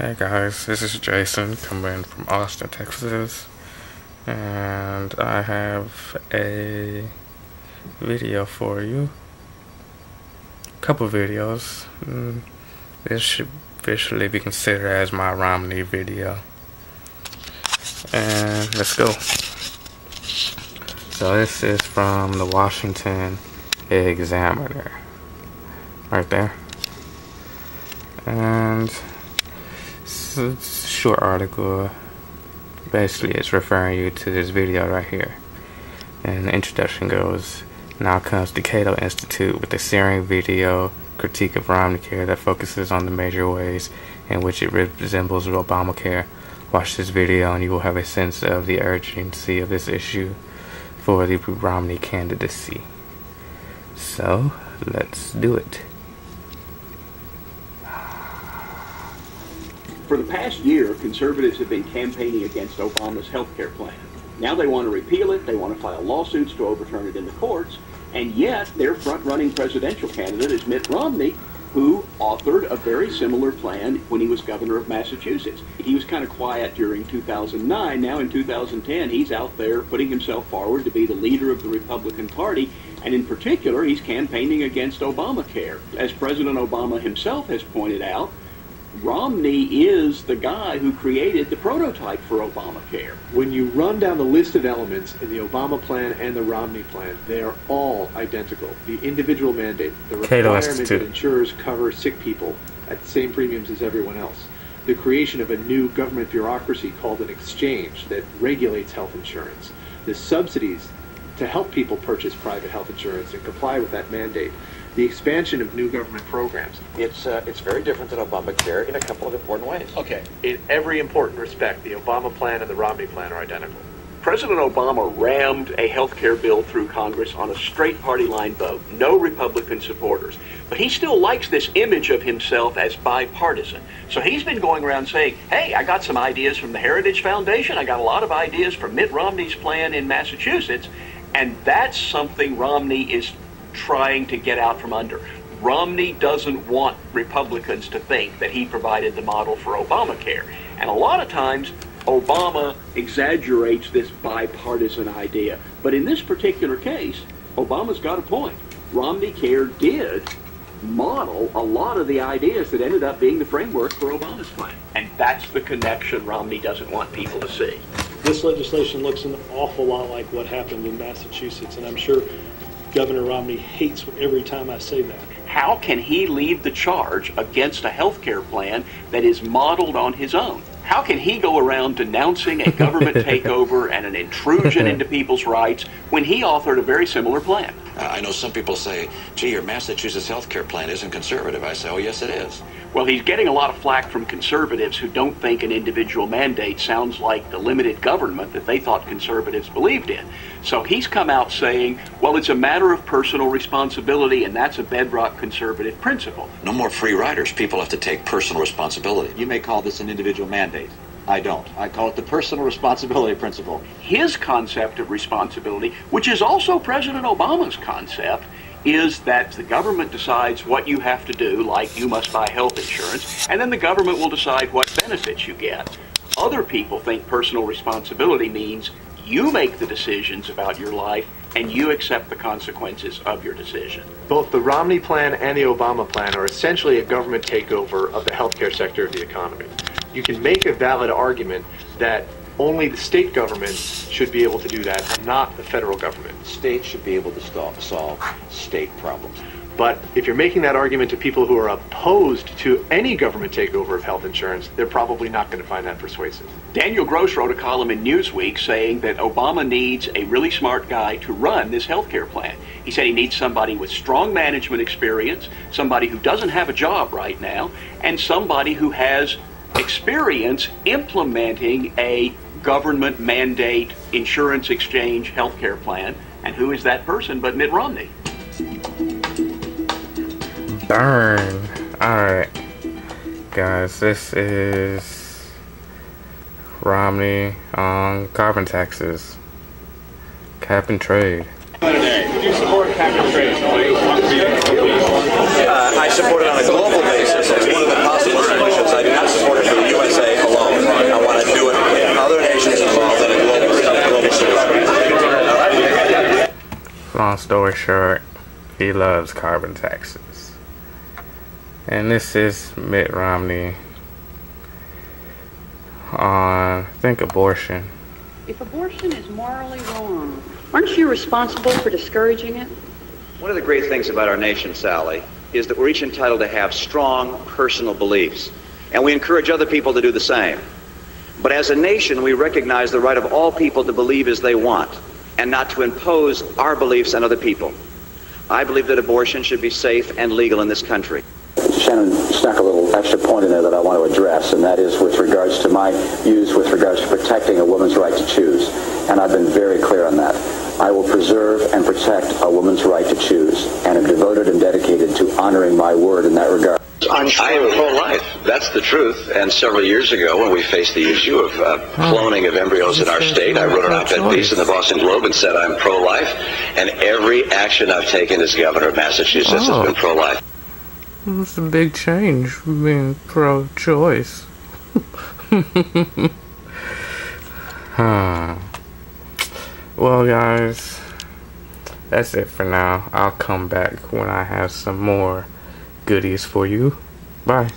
Hey guys, this is Jason coming from Austin, Texas, and I have a video for you. Couple videos. This should officially be considered as my Romney video. And let's go. So this is from the Washington Examiner, right there. And it's a short article. Basically, it's referring you to this video right here. And the introduction goes, now comes the Cato Institute with a searing video critique of Romneycare that focuses on the major ways in which it resembles Obamacare. Watch this video and you will have a sense of the urgency of this issue for the Romney candidacy. So, let's do it. For the past year, conservatives have been campaigning against Obama's health care plan. Now they want to repeal it, they want to file lawsuits to overturn it in the courts, and yet their front-running presidential candidate is Mitt Romney, who authored a very similar plan when he was governor of Massachusetts. He was kind of quiet during 2009. Now in 2010, he's out there putting himself forward to be the leader of the Republican Party, and in particular, he's campaigning against Obamacare. As President Obama himself has pointed out, Romney is the guy who created the prototype for Obamacare. When you run down the list of elements in the Obama plan and the Romney plan, they are all identical. The individual mandate, the requirement that insurers cover sick people at the same premiums as everyone else, the creation of a new government bureaucracy called an exchange that regulates health insurance, the subsidies to help people purchase private health insurance and comply with that mandate, the expansion of new government programs. It's very different than Obamacare in a couple of important ways. Okay, in every important respect, the Obama plan and the Romney plan are identical. President Obama rammed a health care bill through Congress on a straight party line vote, no Republican supporters. But he still likes this image of himself as bipartisan. So he's been going around saying, hey, I got some ideas from the Heritage Foundation, I got a lot of ideas from Mitt Romney's plan in Massachusetts, and that's something Romney is trying to get out from under. Romney doesn't want Republicans to think that he provided the model for Obamacare. And a lot of times, Obama exaggerates this bipartisan idea. But in this particular case, Obama's got a point. Romneycare did model a lot of the ideas that ended up being the framework for Obama's plan. And that's the connection Romney doesn't want people to see. This legislation looks an awful lot like what happened in Massachusetts, and I'm sure Governor Romney hates every time I say that. How can he lead the charge against a health care plan that is modeled on his own? How can he go around denouncing a government takeover and an intrusion into people's rights when he authored a very similar plan? I know some people say, gee, your Massachusetts health care plan isn't conservative. I say, oh, yes, it is. Well, he's getting a lot of flack from conservatives who don't think an individual mandate sounds like the limited government that they thought conservatives believed in. So he's come out saying, well, it's a matter of personal responsibility, and that's a bedrock conservative principle. No more free riders. People have to take personal responsibility. You may call this an individual mandate. I don't. I call it the personal responsibility principle. His concept of responsibility, which is also President Obama's concept, is that the government decides what you have to do, like you must buy health insurance, and then the government will decide what benefits you get. Other people think personal responsibility means you make the decisions about your life and you accept the consequences of your decision. Both the Romney plan and the Obama plan are essentially a government takeover of the healthcare sector of the economy. You can make a valid argument that only the state government should be able to do that, and not the federal government. States should be able to solve state problems. But if you're making that argument to people who are opposed to any government takeover of health insurance, they're probably not going to find that persuasive. Daniel Gross wrote a column in Newsweek saying that Obama needs a really smart guy to run this healthcare plan. He said he needs somebody with strong management experience, somebody who doesn't have a job right now, and somebody who has experience implementing a government mandate insurance exchange healthcare plan. And who is that person but Mitt Romney? Darn. Alright. Guys, this is Romney on carbon taxes. Cap and trade. Would you support cap and trade? I support it on a global basis as one of the possible solutions. I do not support it for the U.S. long story short, he loves carbon taxes. And this is Mitt Romney on, I think, abortion. If abortion is morally wrong, aren't you responsible for discouraging it? One of the great things about our nation, Sally, is that we're each entitled to have strong personal beliefs, and we encourage other people to do the same. But as a nation, we recognize the right of all people to believe as they want, and not to impose our beliefs on other people. I believe that abortion should be safe and legal in this country. Shannon snuck a little extra point in there that I want to address, and that is with regards to my views with regards to protecting a woman's right to choose. And I've been very clear on that. I will preserve and protect a woman's right to choose, and am devoted and dedicated to honoring my word in that regard. I am pro-life. That's the truth. And several years ago, when we faced the issue of cloning of embryos in our state, I wrote an op-ed piece in the Boston Globe and said I'm pro-life. And every action I've taken as governor of Massachusetts has been pro-life. It's a big change from being pro-choice. Well, guys, that's it for now. I'll come back when I have some more goodies for you. Bye.